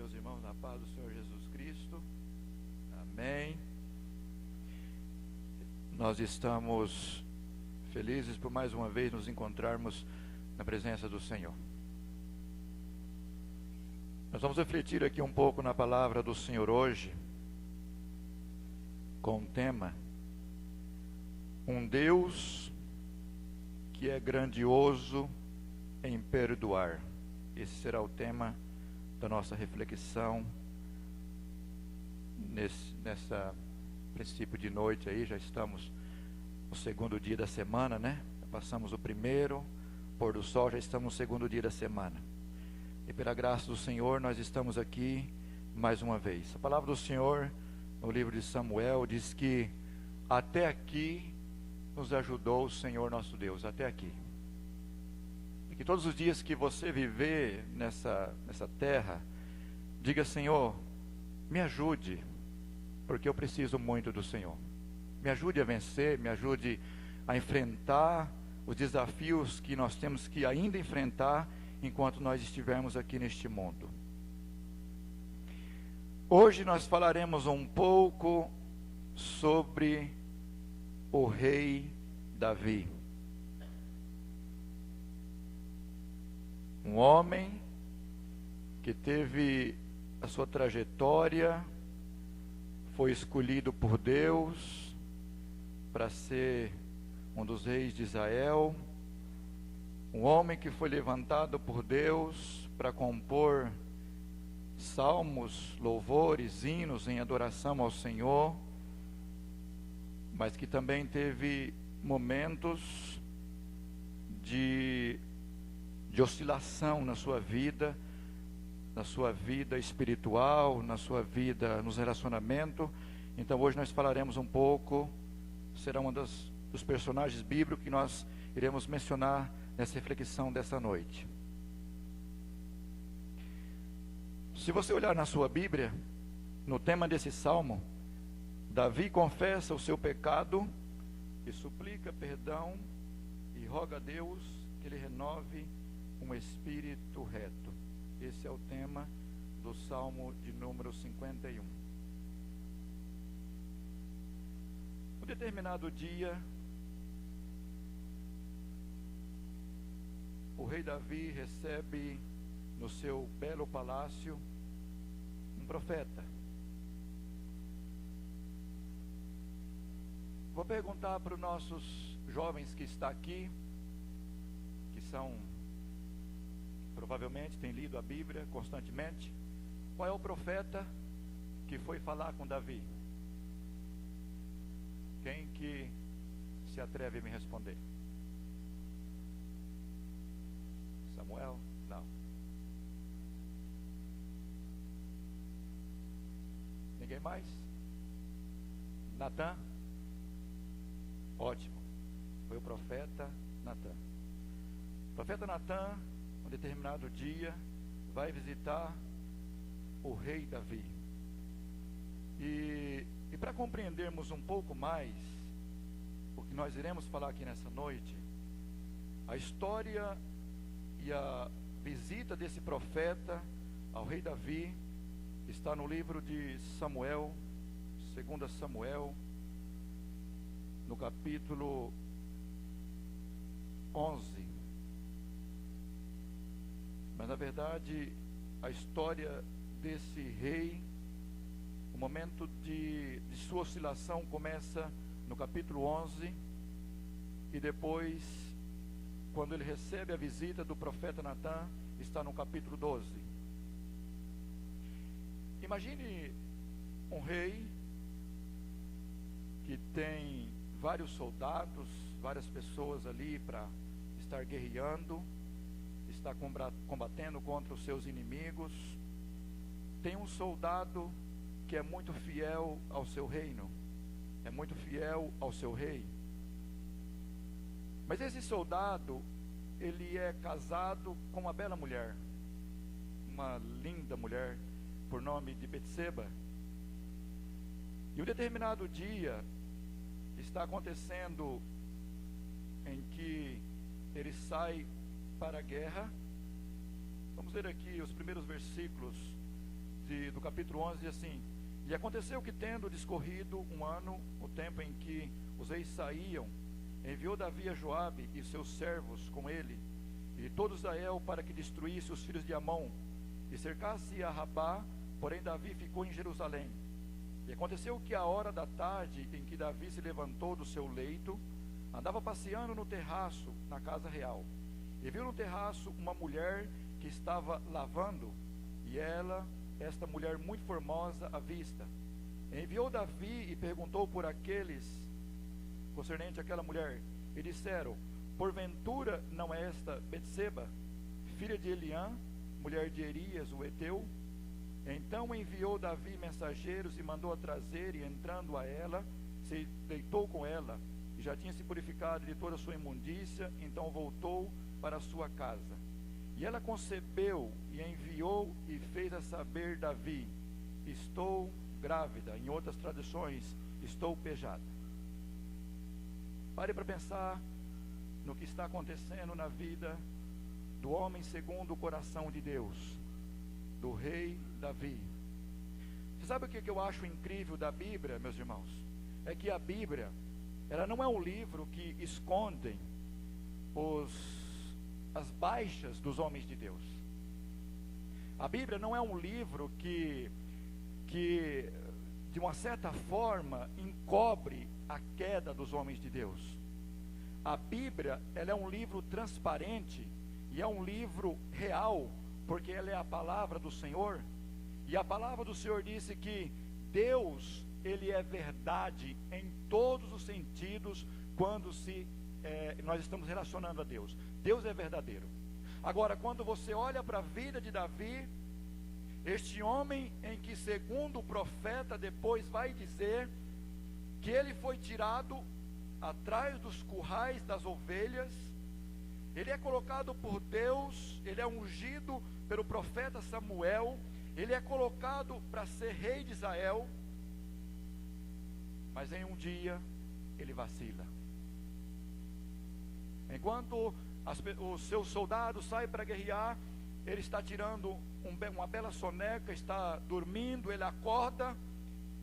meus irmãos, na paz do Senhor Jesus Cristo. Amém. Nós estamos felizes por mais uma vez nos encontrarmos na presença do Senhor. Nós vamos refletir aqui um pouco na palavra do Senhor hoje, com o tema: um Deus que é grandioso em perdoar. Esse será o tema da nossa reflexão nessa princípio de noite aí. Já estamos no segundo dia da semana, né? Passamos o primeiro pôr do sol, já estamos no segundo dia da semana. E pela graça do Senhor nós estamos aqui mais uma vez. A palavra do Senhor no livro de Samuel diz que até aqui nos ajudou o Senhor nosso Deus, até aqui. E que todos os dias que você viver nessa terra, diga: Senhor, me ajude, porque eu preciso muito do Senhor. Me ajude a vencer, me ajude a enfrentar os desafios que nós temos que ainda enfrentar enquanto nós estivermos aqui neste mundo. Hoje nós falaremos um pouco sobre o rei Davi. Um homem que teve a sua trajetória, foi escolhido por Deus para ser um dos reis de Israel. Um homem que foi levantado por Deus para compor salmos, louvores, hinos em adoração ao Senhor, mas que também teve momentos de oscilação na sua vida espiritual, na sua vida, nos relacionamentos. Então hoje nós falaremos um pouco, será um dos personagens bíblicos que nós iremos mencionar nessa reflexão dessa noite. Se você olhar na sua Bíblia, no tema desse salmo, Davi confessa o seu pecado e suplica perdão e roga a Deus que ele renove um espírito reto. Esse é o tema do Salmo de número 51. Um determinado dia, o rei Davi recebe no seu belo palácio um profeta. Vou perguntar para os nossos jovens que estão aqui, que provavelmente têm lido a Bíblia constantemente, qual é o profeta que foi falar com Davi? Quem que se atreve a me responder? Samuel? Não. Ninguém mais? Natã? Ótimo. Foi o profeta Natã. O profeta Natã, um determinado dia, vai visitar o rei Davi. E para compreendermos um pouco mais o que nós iremos falar aqui nessa noite, a história e a visita desse profeta ao rei Davi está no livro de Samuel, 2 Samuel, no capítulo 11. Mas na verdade a história desse rei, o momento de sua oscilação começa no capítulo 11, e depois, quando ele recebe a visita do profeta Natã, está no capítulo 12. Imagine um rei que tem vários soldados, várias pessoas ali para estar guerreando, está combatendo contra os seus inimigos. Tem um soldado que é muito fiel ao seu reino, é muito fiel ao seu rei. Mas esse soldado, ele é casado com uma bela mulher, uma linda mulher, por nome de Betseba. E um determinado dia está acontecendo em que ele sai para a guerra. Vamos ler aqui os primeiros versículos do capítulo 11 diz assim: e aconteceu que, tendo discorrido um ano, o tempo em que os reis saíam, enviou Davi a Joabe e seus servos com ele, e todo Israel, para que destruísse os filhos de Amon, e cercasse a Rabá. Porém Davi ficou em Jerusalém. E aconteceu que a hora da tarde, em que Davi se levantou do seu leito, andava passeando no terraço, na casa real, e viu no terraço uma mulher que estava lavando, e esta mulher muito formosa à vista. Enviou Davi e perguntou por aqueles concernente àquela mulher, e disseram: porventura não é esta Betseba, filha de Eliã, mulher de Erias, o heteu? Então enviou Davi mensageiros e mandou-a trazer, e entrando a ela, se deitou com ela, e já tinha se purificado de toda a sua imundícia. Então voltou para a sua casa. E ela concebeu, e enviou, e fez a saber Davi: estou grávida. Em outras traduções, estou pejada. Pare para pensar no que está acontecendo na vida do homem segundo o coração de Deus, do rei Davi. Você sabe o que eu acho incrível da Bíblia, meus irmãos? É que a Bíblia, ela não é um livro que esconde as baixas dos homens de Deus. A Bíblia não é um livro que de uma certa forma encobre a queda dos homens de Deus. A Bíblia, ela é um livro transparente, e é um livro real, porque ela é a palavra do Senhor. E a palavra do Senhor disse que Deus, ele é verdade em todos os sentidos quando nós estamos relacionando a Deus. Deus é verdadeiro. Agora, quando você olha para a vida de Davi, este homem em que, segundo o profeta, depois vai dizer que ele foi tirado atrás dos currais das ovelhas, ele é colocado por Deus, ele é ungido pelo profeta Samuel, ele é colocado para ser rei de Israel, mas em um dia ele vacila. Enquanto os seus soldados saem para guerrear, ele está tirando uma bela soneca, está dormindo, ele acorda,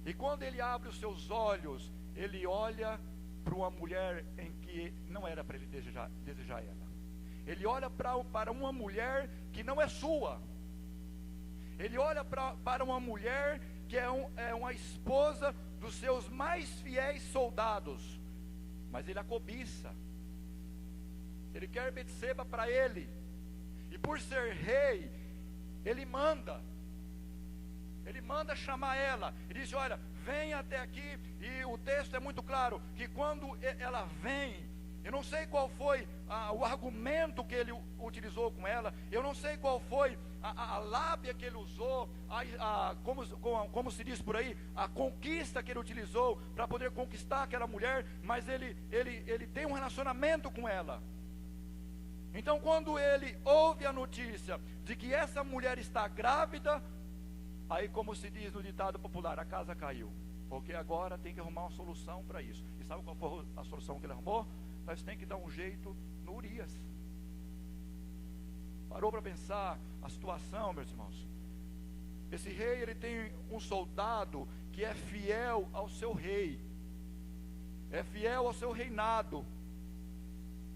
e quando ele abre os seus olhos, ele olha para uma mulher em que não era para ele desejar ela. Ele olha para uma mulher que não é sua. Ele olha para uma mulher que é uma esposa dos seus mais fiéis soldados, mas ele a cobiça. Ele quer Betseba para ele, e por ser rei, ele manda chamar ela, e diz: olha, vem até aqui. E o texto é muito claro, que quando ela vem, eu não sei qual foi o argumento que ele utilizou com ela, eu não sei qual foi a lábia que ele usou, como se diz por aí, a conquista que ele utilizou para poder conquistar aquela mulher, mas ele tem um relacionamento com ela. Então, quando ele ouve a notícia de que essa mulher está grávida, aí, como se diz no ditado popular, a casa caiu, porque agora tem que arrumar uma solução para isso. E sabe qual foi a solução que ele arrumou? Nós temos que dar um jeito no Urias. Parou para pensar a situação, meus irmãos? Esse rei, ele tem um soldado que é fiel ao seu rei, é fiel ao seu reinado,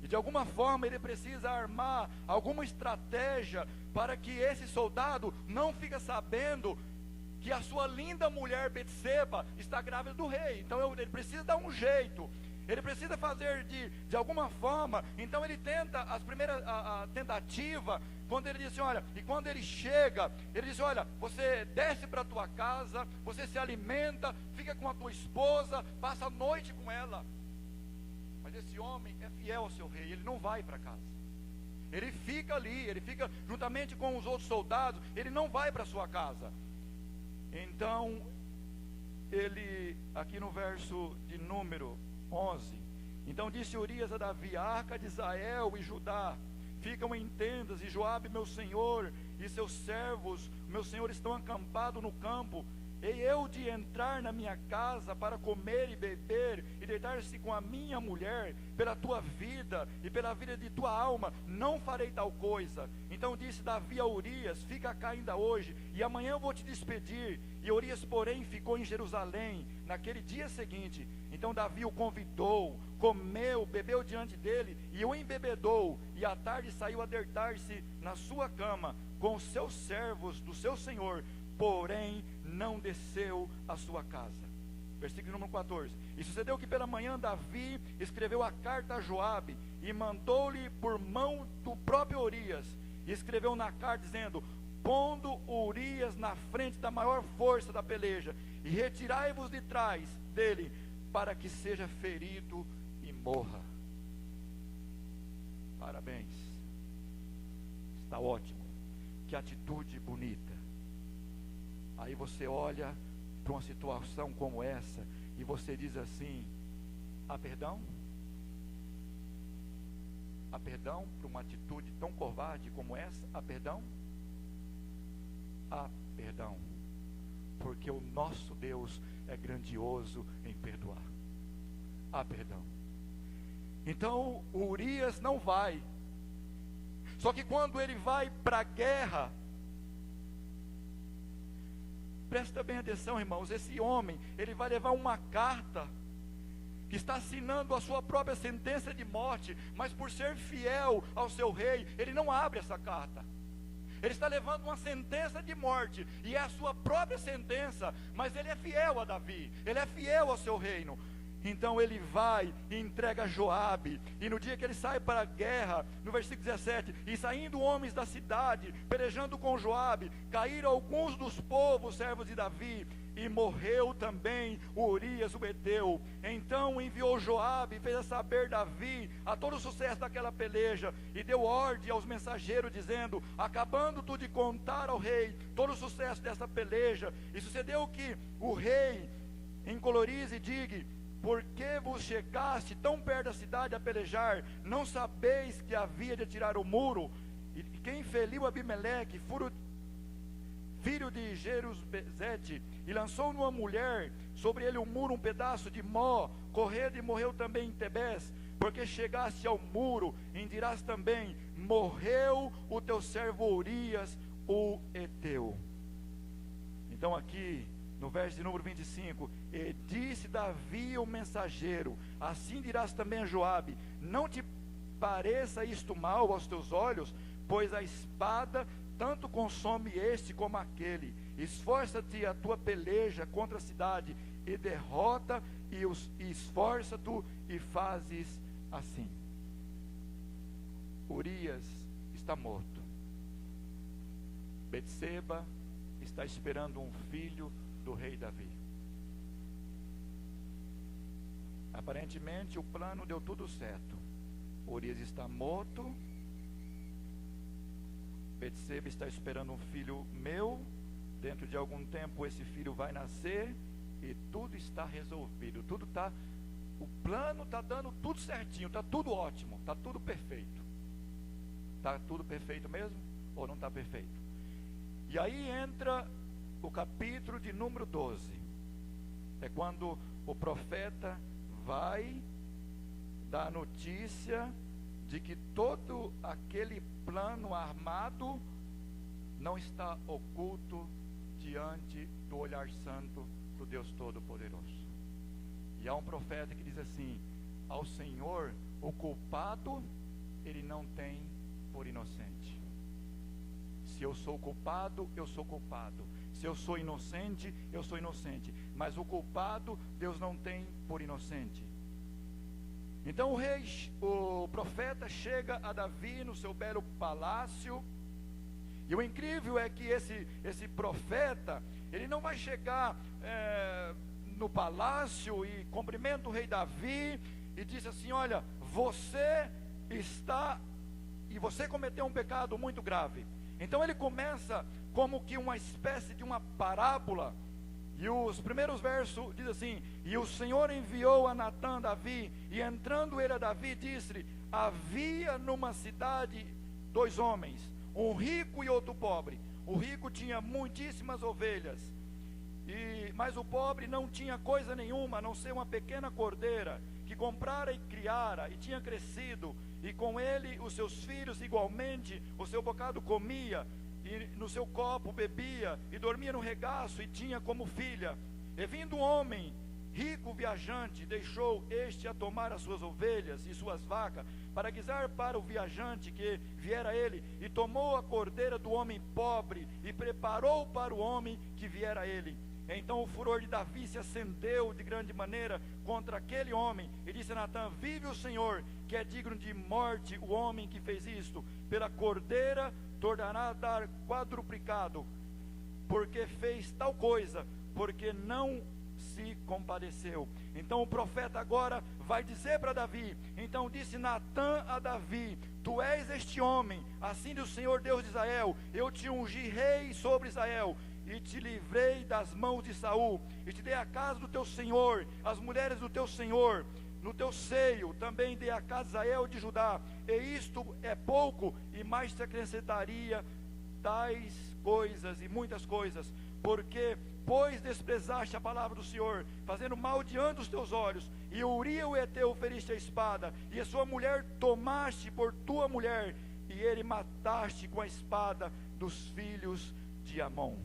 e de alguma forma ele precisa armar alguma estratégia para que esse soldado não fique sabendo que a sua linda mulher Betseba está grávida do rei. Então ele precisa dar um jeito, ele precisa fazer de alguma forma. Então ele tenta a tentativa, quando ele diz assim, olha, e quando ele chega, ele diz: olha, você desce para a tua casa, você se alimenta, fica com a tua esposa, passa a noite com ela. Mas esse homem é fiel ao seu rei, ele não vai para casa, ele fica ali, ele fica juntamente com os outros soldados, ele não vai para a sua casa. Então ele, aqui no verso de número 11, então disse Urias a Davi: a arca de Israel e Judá ficam em tendas, e Joabe meu senhor e seus servos, meu senhor, estão acampados no campo. e eu de entrar na minha casa para comer e beber e deitar-se com a minha mulher, pela tua vida e pela vida de tua alma, não farei tal coisa. Então disse Davi a Urias: fica cá ainda hoje, e amanhã eu vou te despedir. E Urias, porém, ficou em Jerusalém naquele dia seguinte. Então Davi o convidou, comeu, bebeu diante dele, e o embebedou, e à tarde saiu a deitar-se na sua cama com os seus servos do seu senhor, porém não desceu à sua casa. Versículo número 14. E sucedeu que pela manhã Davi escreveu a carta a Joabe, e mandou-lhe por mão do próprio Urias, e escreveu na carta dizendo: pondo Urias na frente da maior força da peleja, e retirai-vos de trás dele, para que seja ferido e morra. Parabéns, está ótimo, que atitude bonita. Aí você olha para uma situação como essa e você diz assim: há perdão? Há perdão para uma atitude tão covarde como essa? Há perdão? Há perdão, porque o nosso Deus é grandioso em perdoar. Há perdão. Então Urias não vai. Só que quando ele vai para a guerra, presta bem atenção, irmãos, esse homem, ele vai levar uma carta, que está assinando a sua própria sentença de morte, mas por ser fiel ao seu rei, ele não abre essa carta. Ele está levando uma sentença de morte, e é a sua própria sentença, mas ele é fiel a Davi, ele é fiel ao seu reino. Então ele vai e entrega a Joabe, e no dia que ele sai para a guerra, no versículo 17, e saindo homens da cidade, pelejando com Joabe, caíram alguns dos povos servos de Davi, e morreu também Urias o heteu. Então enviou Joabe, e fez saber Davi a todo o sucesso daquela peleja, e deu ordem aos mensageiros, dizendo: acabando tu de contar ao rei todo o sucesso dessa peleja. E sucedeu que o rei encolorize e diga: por que vos chegaste tão perto da cidade a pelejar? Não sabeis que havia de tirar o muro? E quem feriu Abimeleque, filho de Jerubezete, e lançou numa mulher, sobre ele o muro, um pedaço de mó, correndo, e morreu também em Tebés. Porque chegaste ao muro, e dirás também: morreu o teu servo Urias o heteu. Então aqui no verso de número 25, e disse Davi o mensageiro: assim dirás também a Joabe: não te pareça isto mal aos teus olhos, pois a espada tanto consome este como aquele. Esforça-te a tua peleja contra a cidade, e derrota, e esforça-te e fazes assim. Urias está morto. Betseba está esperando um filho do rei Davi. Aparentemente o plano deu tudo certo. Urias está morto. Betseba está esperando um filho meu. Dentro de algum tempo esse filho vai nascer, e tudo está resolvido. Tudo está, o plano está dando tudo certinho, está tudo ótimo, está tudo perfeito. Está tudo perfeito mesmo? Ou não está perfeito? E aí entra o capítulo de número 12, é quando o profeta vai dar a notícia de que todo aquele plano armado não está oculto diante do olhar santo do Deus Todo-Poderoso. E há um profeta que diz assim: ao Senhor o culpado ele não tem por inocente. Se eu sou culpado, eu sou culpado. Se eu sou inocente, eu sou inocente. Mas o culpado, Deus não tem por inocente. Então o profeta chega a Davi no seu belo palácio. E o incrível é que esse profeta, ele não vai chegar no palácio e cumprimenta o rei Davi e diz assim: olha, você cometeu um pecado muito grave. Então ele começa como que uma espécie de uma parábola, e os primeiros versos diz assim: e o Senhor enviou a Natã a Davi, e entrando ele a Davi, disse-lhe: havia numa cidade 2 homens, um rico e outro pobre. O rico tinha muitíssimas ovelhas, Mas o pobre não tinha coisa nenhuma, a não ser uma pequena cordeira, que comprara e criara, e tinha crescido, e com ele os seus filhos igualmente, o seu bocado comia, e no seu copo bebia, e dormia no regaço, e tinha como filha. E vindo um homem, rico viajante, deixou este a tomar as suas ovelhas e suas vacas, para guisar para o viajante que viera a ele, e tomou a cordeira do homem pobre, e preparou para o homem que viera a ele. Então o furor de Davi se acendeu de grande maneira contra aquele homem, e disse a Natã: vive o Senhor, que é digno de morte o homem que fez isto. Pela cordeira tornará a dar quadruplicado, porque fez tal coisa, porque não se compadeceu. Então o profeta agora vai dizer para Davi. Então disse Natã a Davi: tu és este homem, assim diz o Senhor Deus de Israel: eu te ungi rei sobre Israel, e te livrei das mãos de Saul, e te dei a casa do teu senhor, as mulheres do teu senhor, no teu seio também dei a casa de Israel de Judá. E isto é pouco, e mais te acrescentaria tais coisas e muitas coisas, porque pois desprezaste a palavra do Senhor, fazendo mal diante dos teus olhos, e Uria o Heteu feriste a espada, e a sua mulher tomaste por tua mulher, e ele mataste com a espada dos filhos de Amon.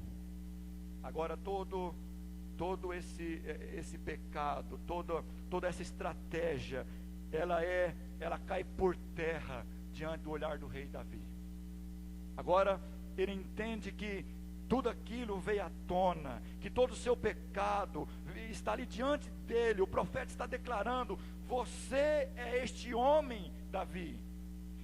Agora todo esse pecado, toda essa estratégia, ela cai por terra diante do olhar do rei Davi. Agora ele entende que tudo aquilo veio à tona, que todo o seu pecado está ali diante dele. O profeta está declarando: você é este homem, Davi.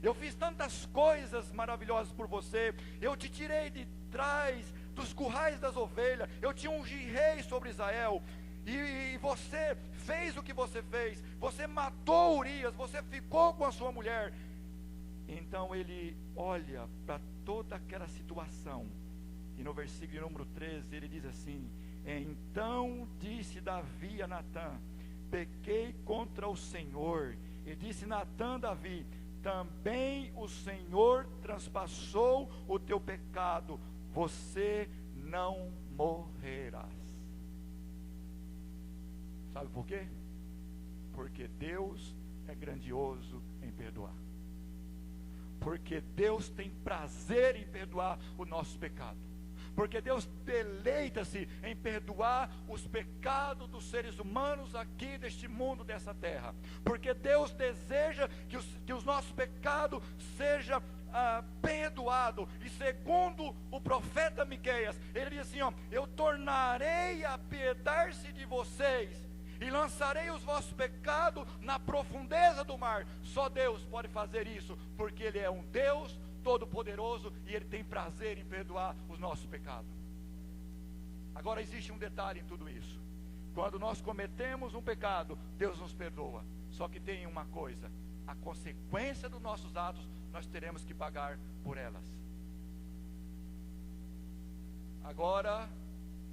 Eu fiz tantas coisas maravilhosas por você. Eu te tirei de trás dos currais das ovelhas, eu te ungi rei sobre Israel, e você fez o que você fez. Você matou Urias, você ficou com a sua mulher. Então ele olha para toda aquela situação, e no versículo número 13 ele diz assim: então disse Davi a Natã: pequei contra o Senhor. E disse Natã a Davi: também o Senhor transpassou o teu pecado, você não morrerás. Sabe por quê? Porque Deus é grandioso em perdoar. Porque Deus tem prazer em perdoar o nosso pecado. Porque Deus deleita-se em perdoar os pecados dos seres humanos aqui deste mundo, dessa terra. Porque Deus deseja que os nossos pecados sejam perdoado. E segundo o profeta Miqueias, ele diz assim: eu tornarei a piedar-se de vocês, e lançarei os vossos pecados na profundeza do mar. Só Deus pode fazer isso, porque Ele é um Deus todo-poderoso, e Ele tem prazer em perdoar os nossos pecados. Agora existe um detalhe em tudo isso: quando nós cometemos um pecado, Deus nos perdoa. Só que tem uma coisa: a consequência dos nossos atos, nós teremos que pagar por elas. Agora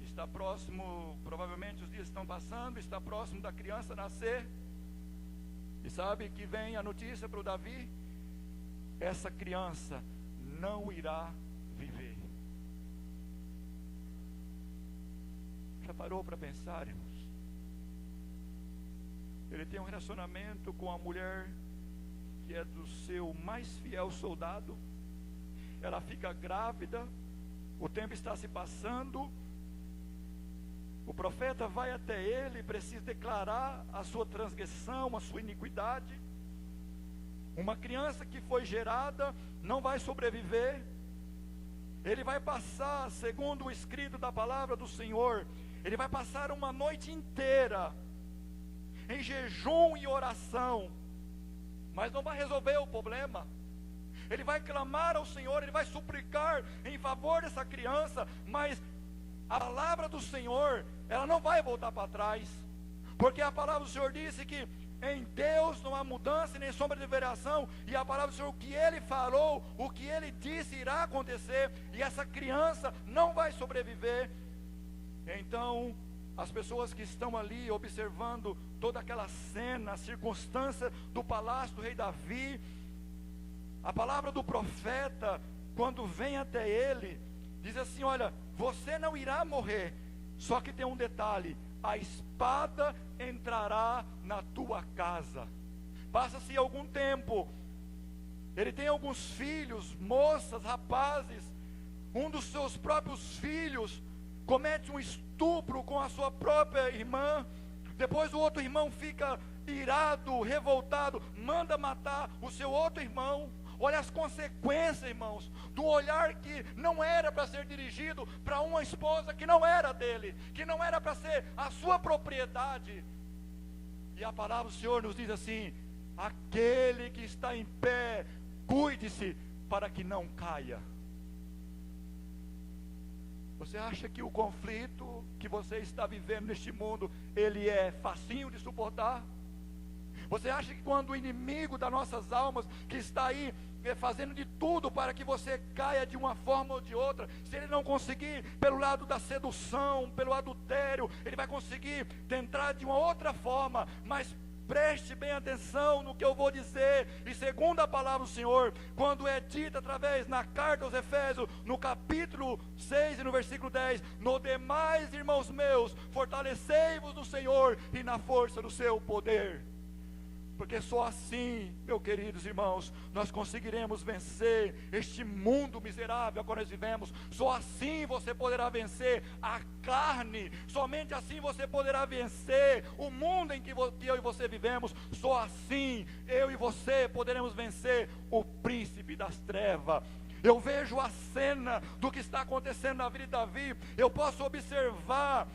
está próximo, provavelmente os dias estão passando, está próximo da criança nascer. E sabe que vem a notícia para o Davi: essa criança não irá viver. Já parou para pensar, irmãos? Ele tem um relacionamento com a mulher que é do seu mais fiel soldado. Ela fica grávida, o tempo está se passando, o profeta vai até ele e precisa declarar a sua transgressão, a sua iniquidade. Uma criança que foi gerada não vai sobreviver. Ele vai passar, segundo o escrito da palavra do Senhor, ele vai passar uma noite inteira em jejum e oração, mas não vai resolver o problema. Ele vai clamar ao Senhor, ele vai suplicar em favor dessa criança, mas a palavra do Senhor, ela não vai voltar para trás, porque a palavra do Senhor disse que em Deus não há mudança nem sombra de variação, e a palavra do Senhor, o que Ele falou, o que Ele disse irá acontecer, e essa criança não vai sobreviver. Então, as pessoas que estão ali observando toda aquela cena, a circunstância do palácio do rei Davi, a palavra do profeta, quando vem até ele, diz assim: olha, você não irá morrer, Só que tem um detalhe: a espada entrará na tua casa. Passa-se algum tempo, ele tem alguns filhos, moças, rapazes. Um dos seus próprios filhos comete um estupro com a sua própria irmã. Depois o outro irmão fica irado, revoltado, manda matar o seu outro irmão. Olha as consequências, irmãos, do olhar que não era para ser dirigido para uma esposa que não era dele, que não era para ser a sua propriedade. E a palavra do Senhor nos diz assim: aquele que está em pé, cuide-se para que não caia. Você acha que o conflito que você está vivendo neste mundo, ele é facinho de suportar? Você acha que quando o inimigo das nossas almas, que está aí fazendo de tudo para que você caia de uma forma ou de outra, se ele não conseguir pelo lado da sedução, pelo adultério, ele vai conseguir tentar de uma outra forma, mas preste bem atenção no que eu vou dizer, e segundo a palavra do Senhor, quando é dita através na carta aos Efésios, no capítulo 6 e no versículo 10, no demais, irmãos meus, fortalecei-vos no Senhor e na força do seu poder. Porque só assim, meus queridos irmãos, nós conseguiremos vencer este mundo miserável que nós vivemos. Só assim você poderá vencer a carne. Somente assim você poderá vencer o mundo em que eu e você vivemos. Só assim eu e você poderemos vencer o príncipe das trevas. Eu vejo a cena do que está acontecendo na vida de Davi. Eu posso observar,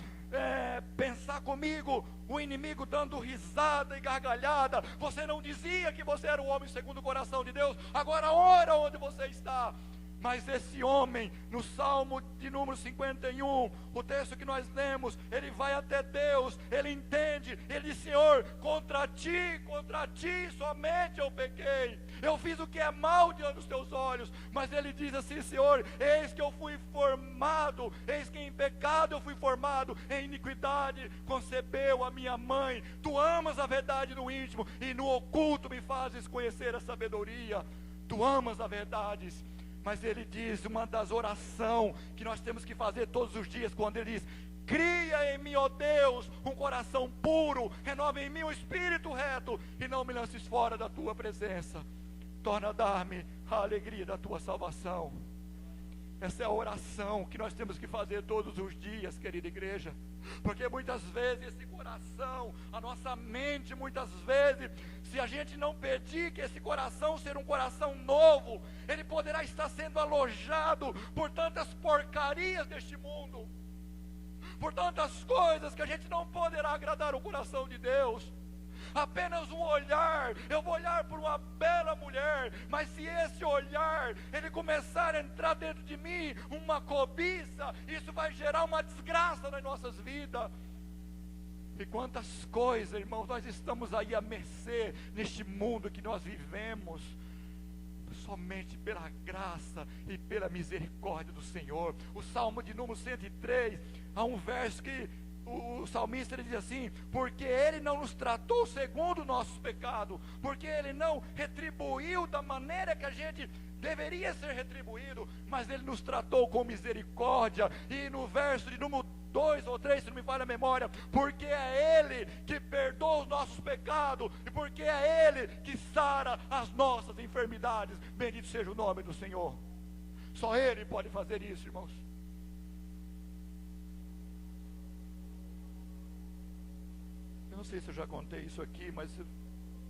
pensar comigo, o inimigo dando risada e gargalhada. Você não dizia que você era o homem segundo o coração de Deus, agora ora onde você está. Mas esse homem, no Salmo de número 51, o texto que nós lemos, ele vai até Deus, ele entende, ele diz: Senhor, contra ti somente eu pequei, eu fiz o que é mal diante dos teus olhos. Mas ele diz assim: Senhor, eis que eu fui formado, eis que em pecado eu fui formado, em iniquidade concebeu a minha mãe. Tu amas a verdade no íntimo, e no oculto me fazes conhecer a sabedoria. Tu amas a verdade. Mas ele diz, uma das orações que nós temos que fazer todos os dias, quando ele diz: cria em mim, ó Deus, um coração puro, renova em mim um espírito reto, e não me lances fora da tua presença. Torna a dar-me a alegria da tua salvação. Essa é a oração que nós temos que fazer todos os dias, querida igreja. Porque muitas vezes esse coração, a nossa mente, muitas vezes, se a gente não pedir que esse coração seja um coração novo, ele poderá estar sendo alojado por tantas porcarias deste mundo, por tantas coisas que a gente não poderá agradar o coração de Deus. Apenas um olhar, eu vou olhar por uma bela mulher, mas se esse olhar, ele começar a entrar dentro de mim, uma cobiça, isso vai gerar uma desgraça nas nossas vidas. E quantas coisas, irmãos, nós estamos aí à mercê, neste mundo que nós vivemos, somente pela graça e pela misericórdia do Senhor. O Salmo de número 103, há um verso que o salmista ele diz assim: porque ele não nos tratou segundo o nosso pecado, porque ele não retribuiu da maneira que a gente deveria ser retribuído, mas ele nos tratou com misericórdia. E no verso de número 2 ou 3, se não me falha a memória, porque é ele que perdoa os nossos pecados, e porque é ele que sara as nossas enfermidades. Bendito seja o nome do Senhor. Só ele pode fazer isso, irmãos. Eu não sei se eu já contei isso aqui, mas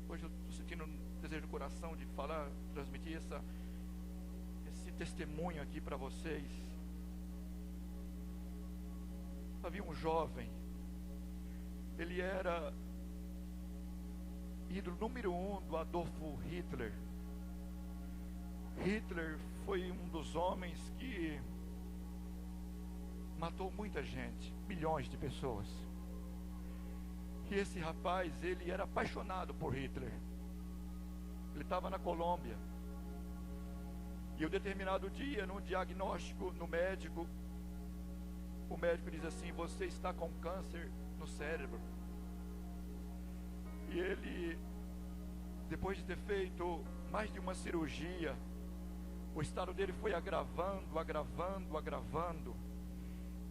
hoje eu estou sentindo um desejo no coração de falar, transmitir esse testemunho aqui para vocês. Havia um jovem, ele era ídolo número 1 do Adolfo Hitler. Hitler foi um dos homens que matou muita gente, milhões de pessoas. E esse rapaz, ele era apaixonado por Hitler. Ele estava na Colômbia. E um determinado dia, num diagnóstico no médico, o médico diz assim: você está com câncer no cérebro. E ele, depois de ter feito mais de uma cirurgia, o estado dele foi agravando.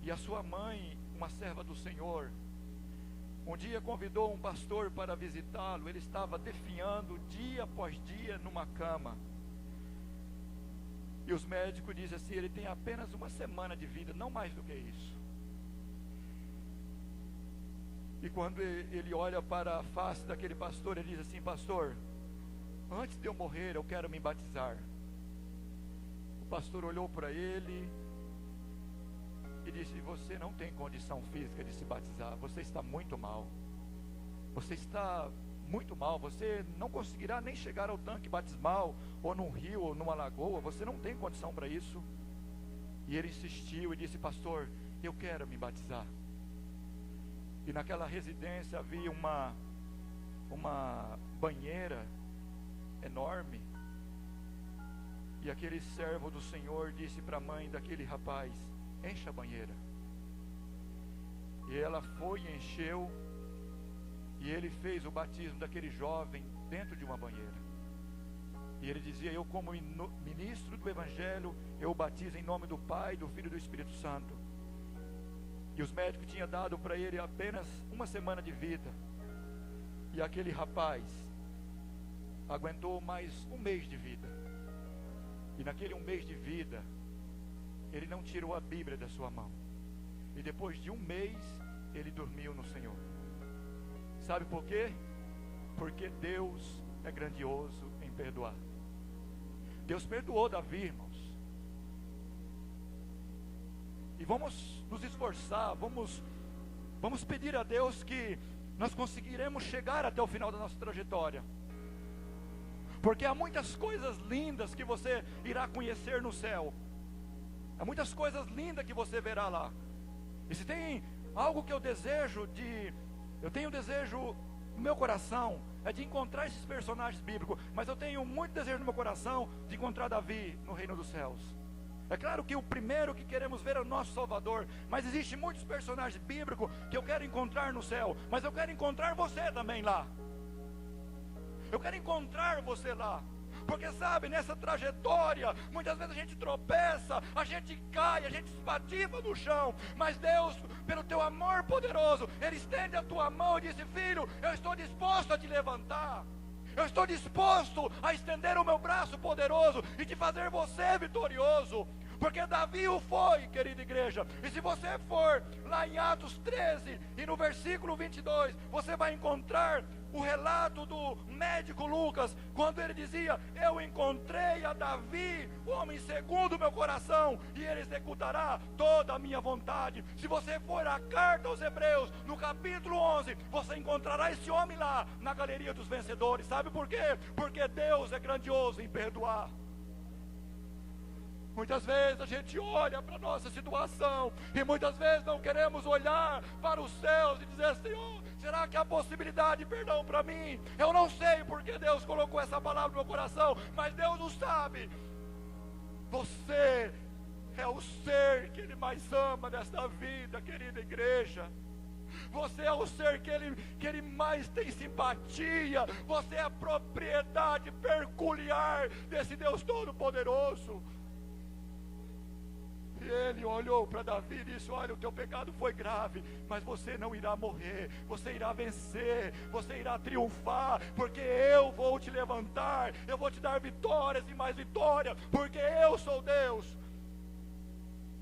E a sua mãe uma serva do Senhor, um dia convidou um pastor para visitá-lo. Ele estava definhando dia após dia numa cama. E os médicos dizem assim: ele tem apenas uma semana de vida, não mais do que isso. E quando ele olha para a face daquele pastor, ele diz assim: pastor, antes de eu morrer, eu quero me batizar. O pastor olhou para ele e disse: você não tem condição física de se batizar, você está muito mal. Você está muito mal, você não conseguirá nem chegar ao tanque batismal, ou num rio, ou numa lagoa, você não tem condição para isso. E ele insistiu e disse: pastor, eu quero me batizar. E naquela residência havia uma banheira enorme, e aquele servo do Senhor disse para a mãe daquele rapaz: encha a banheira. E ela foi e encheu, e ele fez o batismo daquele jovem dentro de uma banheira. E ele dizia: eu, como ministro do Evangelho, eu o batizo em nome do Pai, do Filho e do Espírito Santo. E os médicos tinham dado para ele apenas uma semana de vida, e aquele rapaz aguentou mais um mês de vida. E naquele um mês de vida, ele não tirou a Bíblia da sua mão. E depois de um mês, ele dormiu no Senhor. Sabe por quê? Porque Deus é grandioso em perdoar. Deus perdoou Davi, irmãos. E vamos nos esforçar, vamos pedir a Deus que nós conseguiremos chegar até o final da nossa trajetória. Porque há muitas coisas lindas que você irá conhecer no céu. Há muitas coisas lindas que você verá lá. E se tem algo que eu tenho desejo no meu coração, é de encontrar esses personagens bíblicos. Mas eu tenho muito desejo no meu coração de encontrar Davi no reino dos céus. É claro que o primeiro que queremos ver é o nosso Salvador, mas existem muitos personagens bíblicos que eu quero encontrar no céu. Mas eu quero encontrar você também lá. Eu quero encontrar você lá. Porque sabe, nessa trajetória, muitas vezes a gente tropeça, a gente cai, a gente espatifa no chão. Mas Deus, pelo teu amor poderoso, Ele estende a tua mão e diz: filho, eu estou disposto a te levantar. Eu estou disposto a estender o meu braço poderoso e te fazer você vitorioso. Porque Davi o foi, querida igreja. E se você for lá em Atos 13 e no versículo 22, você vai encontrar o relato do médico Lucas, quando ele dizia: eu encontrei a Davi, homem segundo o meu coração, e ele executará toda a minha vontade. Se você for à carta aos Hebreus, no capítulo 11, você encontrará esse homem lá, na galeria dos vencedores. Sabe por quê? Porque Deus é grandioso em perdoar. Muitas vezes a gente olha para a nossa situação, e muitas vezes não queremos olhar para os céus e dizer: Senhor, será que há possibilidade de perdão para mim? Eu não sei porque Deus colocou essa palavra no meu coração, mas Deus o sabe. Você é o ser que Ele mais ama nesta vida, querida igreja. Você é o ser que ele mais tem simpatia. Você é a propriedade peculiar desse Deus Todo-Poderoso. E ele olhou para Davi e disse: olha, o teu pecado foi grave, mas você não irá morrer, você irá vencer, você irá triunfar, porque eu vou te levantar, eu vou te dar vitórias e mais vitória, porque eu sou Deus.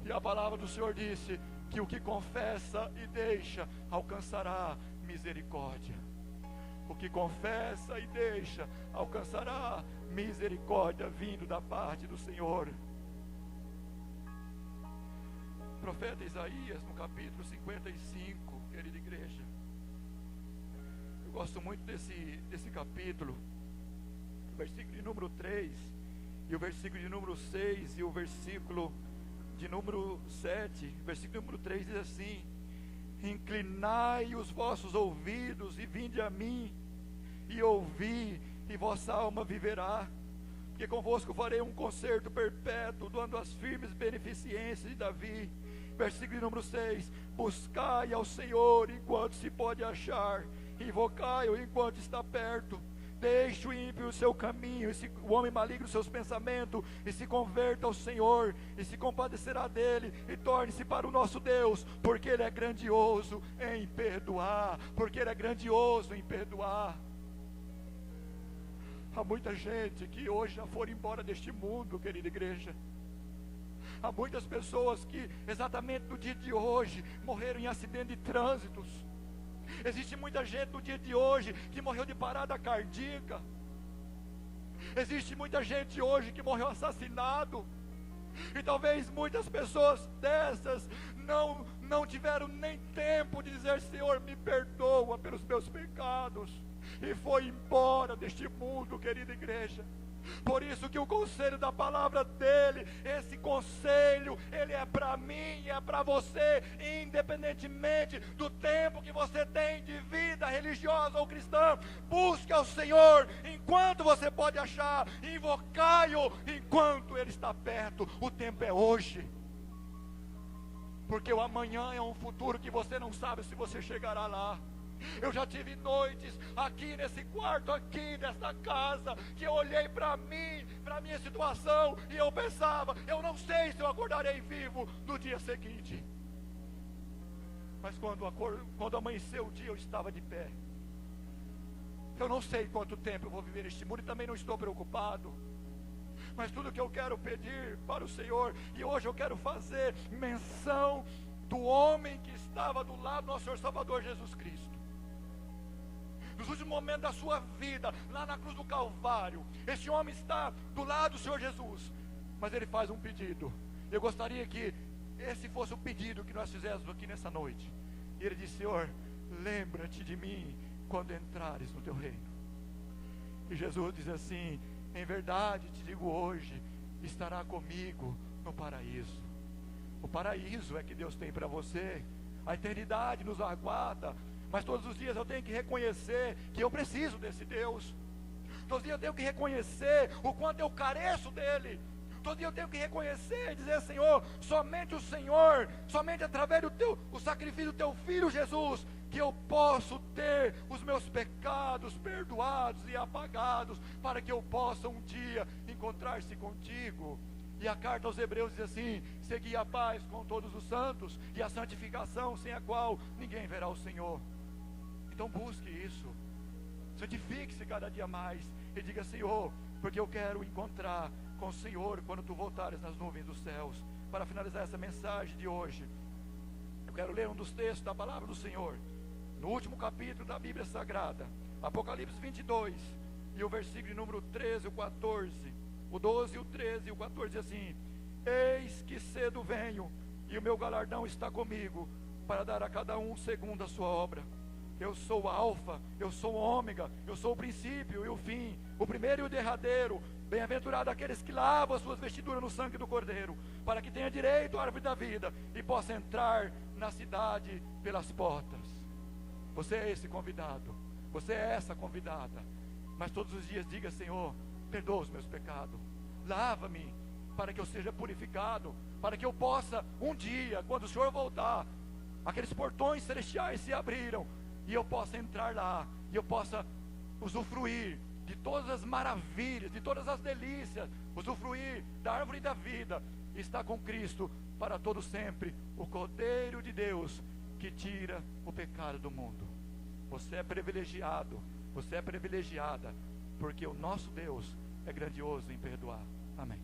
E a palavra do Senhor disse que o que confessa e deixa alcançará misericórdia. O que confessa e deixa alcançará misericórdia vindo da parte do Senhor. Profeta Isaías, no capítulo 55, querida igreja. Eu gosto muito desse capítulo, o versículo de número 3, e o versículo de número 6, e o versículo de número 7. O versículo de número 3 diz assim: inclinai os vossos ouvidos e vinde a mim, e ouvi, e vossa alma viverá. Porque convosco farei um concerto perpétuo, dando as firmes beneficências de Davi. Versículo número 6: buscai ao Senhor enquanto se pode achar, invocai-o enquanto está perto. Deixe o ímpio o seu caminho, o homem maligno os seus pensamentos, e se converta ao Senhor, e se compadecerá dele, e torne-se para o nosso Deus, porque Ele é grandioso em perdoar, porque Ele é grandioso em perdoar. Há muita gente que hoje já foram embora deste mundo, querida igreja. Há muitas pessoas que exatamente no dia de hoje morreram em acidente de trânsitos. Existe muita gente no dia de hoje que morreu de parada cardíaca. Existe muita gente hoje que morreu assassinado. E talvez muitas pessoas dessas não tiveram nem tempo de dizer: Senhor, me perdoa pelos meus pecados, e foi embora deste mundo, querida igreja. Por isso que o conselho da palavra dele, esse conselho, ele é para mim e é para você, independentemente do tempo que você tem de vida religiosa ou cristã. Busque ao Senhor enquanto você pode achar, invocai-o enquanto ele está perto. O tempo é hoje, porque o amanhã é um futuro que você não sabe se você chegará lá. Eu já tive noites aqui nesse quarto, aqui nessa casa, que eu olhei para mim, para minha situação, e eu pensava: eu não sei se eu acordarei vivo no dia seguinte. Mas quando amanheceu o dia, eu estava de pé. Eu não sei quanto tempo eu vou viver neste mundo, e também não estou preocupado. Mas tudo que eu quero pedir para o Senhor, e hoje eu quero fazer menção do homem que estava do lado do nosso Senhor Salvador Jesus Cristo. Nos últimos momentos da sua vida, lá na cruz do Calvário, esse homem está do lado do Senhor Jesus, mas ele faz um pedido. Eu gostaria que esse fosse o pedido que nós fizéssemos aqui nessa noite. E ele disse: Senhor, lembra-te de mim quando entrares no teu reino. E Jesus diz assim: em verdade te digo hoje, estará comigo no paraíso. O paraíso é que Deus tem para você. A eternidade nos aguarda. Mas todos os dias eu tenho que reconhecer que eu preciso desse Deus. Todos os dias eu tenho que reconhecer o quanto eu careço dele. Todos os dias eu tenho que reconhecer e dizer: Senhor, somente o Senhor, somente através do sacrifício do teu Filho Jesus, que eu posso ter os meus pecados perdoados e apagados, para que eu possa um dia encontrar-se contigo. E a carta aos Hebreus diz assim: segui a paz com todos os santos e a santificação, sem a qual ninguém verá o Senhor. Então busque isso, santifique-se cada dia mais e diga: Senhor, porque eu quero encontrar com o Senhor quando tu voltares nas nuvens dos céus. Para finalizar essa mensagem de hoje, eu quero ler um dos textos da palavra do Senhor, no último capítulo da Bíblia Sagrada, Apocalipse 22, e o versículo número 13 e o 14, o 12 e o 13 e o 14 diz assim: eis que cedo venho, e o meu galardão está comigo, para dar a cada um segundo a sua obra. Eu sou o alfa, eu sou o ômega, eu sou o princípio e o fim, o primeiro e o derradeiro. Bem-aventurado aqueles que lavam as suas vestiduras no sangue do Cordeiro, para que tenha direito à árvore da vida e possa entrar na cidade pelas portas. Você é esse convidado, você é essa convidada. Mas todos os dias diga: Senhor, perdoa os meus pecados, lava-me para que eu seja purificado, para que eu possa um dia, quando o Senhor voltar, aqueles portões celestiais se abriram e eu possa entrar lá, e eu possa usufruir de todas as maravilhas, de todas as delícias, usufruir da árvore da vida, e estar com Cristo para todo sempre, o Cordeiro de Deus que tira o pecado do mundo. Você é privilegiado, você é privilegiada, porque o nosso Deus é grandioso em perdoar. Amém.